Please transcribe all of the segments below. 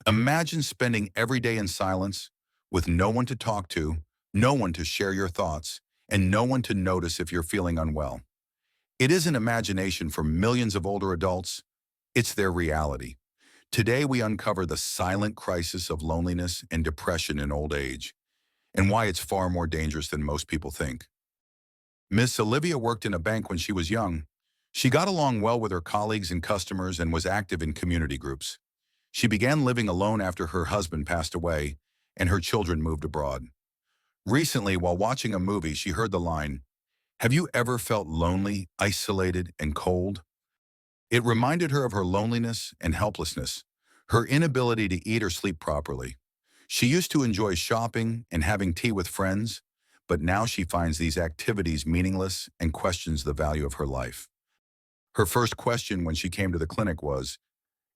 Imagine spending every day in silence with no one to talk to, no one to share your thoughts, and no one to notice if you're feeling unwell. It isn't imagination for millions of older adults, it's their reality. Today, we uncover the silent crisis of loneliness and depression in old age, and why it's far more dangerous than most people think. Miss Olivia worked in a bank when she was young. She got along well with her colleagues and customers and was active in community groups. She began living alone after her husband passed away and her children moved abroad. Recently, while watching a movie, she heard the line, "Have you ever felt lonely, isolated, and cold?" It reminded her of her loneliness and helplessness, her inability to eat or sleep properly. She used to enjoy shopping and having tea with friends, but now she finds these activities meaningless and questions the value of her life. Her first question when she came to the clinic was,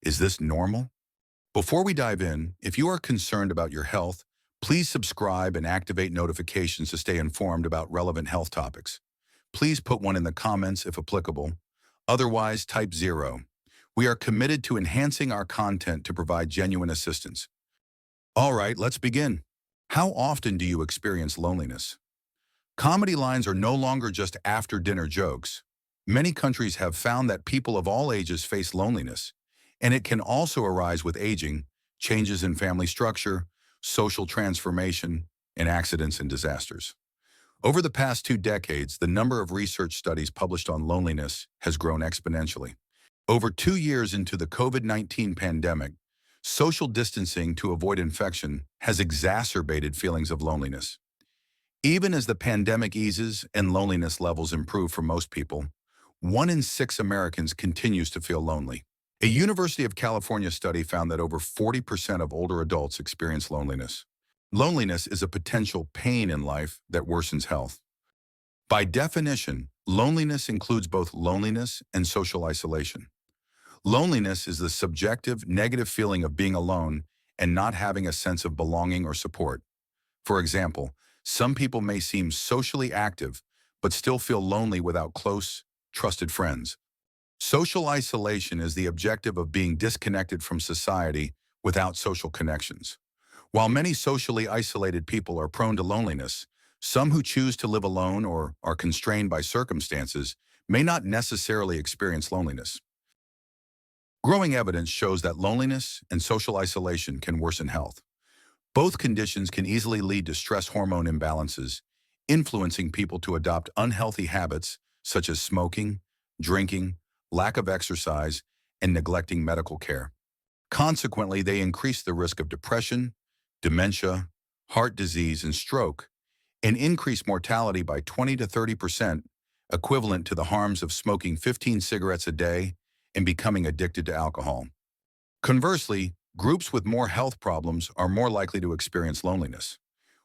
"Is this normal?" Before we dive in, if you are concerned about your health, please subscribe and activate notifications to stay informed about relevant health topics. Please put one in the comments if applicable. Otherwise, type 0. We are committed to enhancing our content to provide genuine assistance. All right, let's begin. How often do you experience loneliness? Comedy lines are no longer just after-dinner jokes. Many countries have found that people of all ages face loneliness, and it can also arise with aging, changes in family structure, social transformation, and accidents and disasters. Over the past 2 decades, the number of research studies published on loneliness has grown exponentially. Over 2 years into the COVID-19 pandemic, social distancing to avoid infection has exacerbated feelings of loneliness. Even as the pandemic eases and loneliness levels improve for most people, 1 in 6 Americans continues to feel lonely. A University of California study found that over 40% of older adults experience loneliness. Loneliness is a potential pain in life that worsens health. By definition, loneliness includes both loneliness and social isolation. Loneliness is the subjective, negative feeling of being alone and not having a sense of belonging or support. For example, some people may seem socially active, but still feel lonely without close, trusted friends. Social isolation is the objective of being disconnected from society without social connections. While many socially isolated people are prone to loneliness, some who choose to live alone or are constrained by circumstances may not necessarily experience loneliness. Growing evidence shows that loneliness and social isolation can worsen health. Both conditions can easily lead to stress hormone imbalances, influencing people to adopt unhealthy habits such as smoking, drinking, lack of exercise, and neglecting medical care. Consequently, they increase the risk of depression, dementia, heart disease, and stroke, and increase mortality by 20 to 30%, equivalent to the harms of smoking 15 cigarettes a day and becoming addicted to alcohol. Conversely, groups with more health problems are more likely to experience loneliness.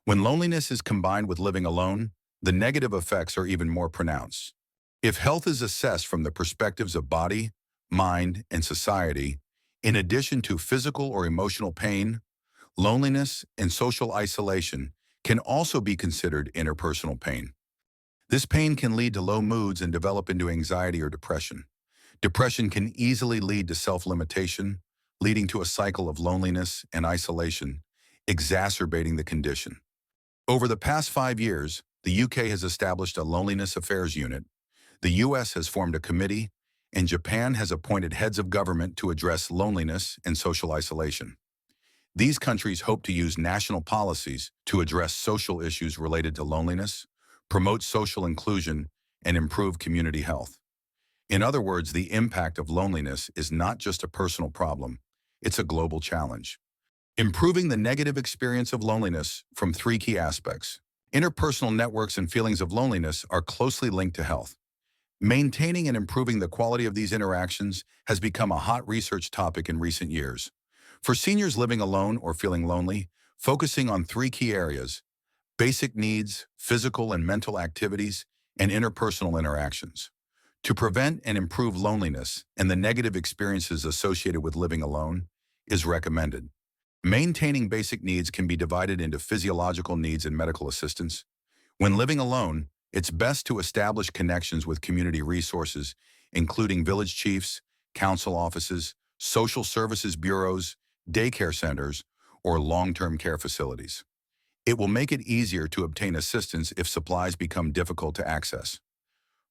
When loneliness is combined with living alone, the negative effects are even more pronounced. If health is assessed from the perspectives of body, mind, and society, in addition to physical or emotional pain, loneliness and social isolation can also be considered interpersonal pain. This pain can lead to low moods and develop into anxiety or depression. Depression can easily lead to self-limitation, leading to a cycle of loneliness and isolation, exacerbating the condition. Over the past 5 years, the UK has established a Loneliness Affairs Unit, the US has formed a committee, and Japan has appointed heads of government to address loneliness and social isolation. These countries hope to use national policies to address social issues related to loneliness, promote social inclusion, and improve community health. In other words, the impact of loneliness is not just a personal problem, it's a global challenge. Improving the negative experience of loneliness from 3 key aspects. Interpersonal networks and feelings of loneliness are closely linked to health. Maintaining and improving the quality of these interactions has become a hot research topic in recent years. For seniors living alone or feeling lonely, focusing on 3 key areas: basic needs, physical and mental activities, and interpersonal interactions. To prevent and improve loneliness and the negative experiences associated with living alone is recommended. Maintaining basic needs can be divided into physiological needs and medical assistance. When living alone, it's best to establish connections with community resources, including village chiefs, council offices, social services bureaus, daycare centers, or long-term care facilities. It will make it easier to obtain assistance if supplies become difficult to access.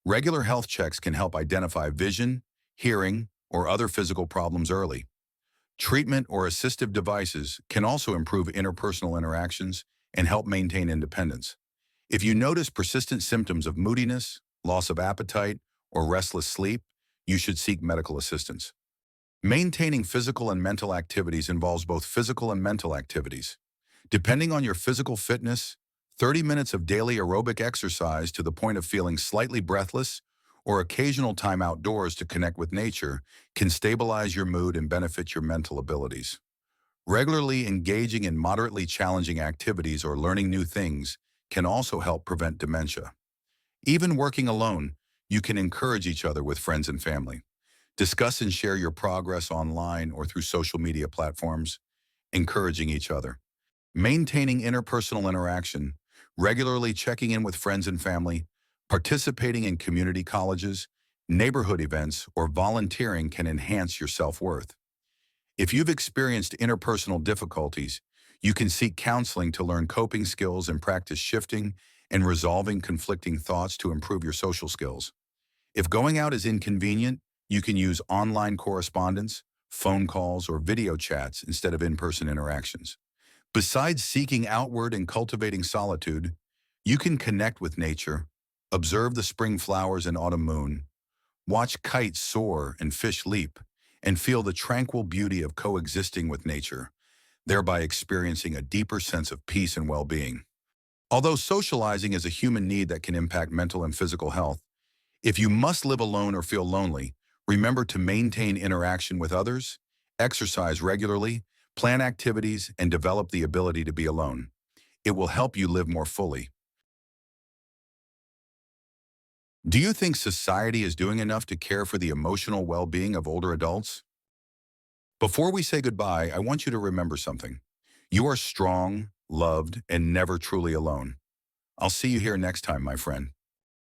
Regular health checks can help identify vision, hearing, or other physical problems early. Treatment or assistive devices can also improve interpersonal interactions and help maintain independence. If you notice persistent symptoms of moodiness, loss of appetite, or restless sleep, you should seek medical assistance. Maintaining physical and mental activities involves both physical and mental activities. Depending on your physical fitness, 30 minutes of daily aerobic exercise to the point of feeling slightly breathless or occasional time outdoors to connect with nature can stabilize your mood and benefit your mental abilities. Regularly engaging in moderately challenging activities or learning new things can also help prevent dementia. Even working alone, you can encourage each other with friends and family. Discuss and share your progress online or through social media platforms, encouraging each other. Maintaining interpersonal interaction, regularly checking in with friends and family, participating in community colleges, neighborhood events, or volunteering can enhance your self-worth. If you've experienced interpersonal difficulties, you can seek counseling to learn coping skills and practice shifting and resolving conflicting thoughts to improve your social skills. If going out is inconvenient, you can use online correspondence, phone calls, or video chats instead of in-person interactions. Besides seeking outward and cultivating solitude, you can connect with nature, observe the spring flowers and autumn moon, watch kites soar and fish leap, and feel the tranquil beauty of coexisting with nature, thereby experiencing a deeper sense of peace and well-being. Although socializing is a human need that can impact mental and physical health, if you must live alone or feel lonely, remember to maintain interaction with others, exercise regularly, plan activities, and develop the ability to be alone. It will help you live more fully. Do you think society is doing enough to care for the emotional well-being of older adults? Before we say goodbye, I want you to remember something. You are strong, loved, and never truly alone. I'll see you here next time, my friend.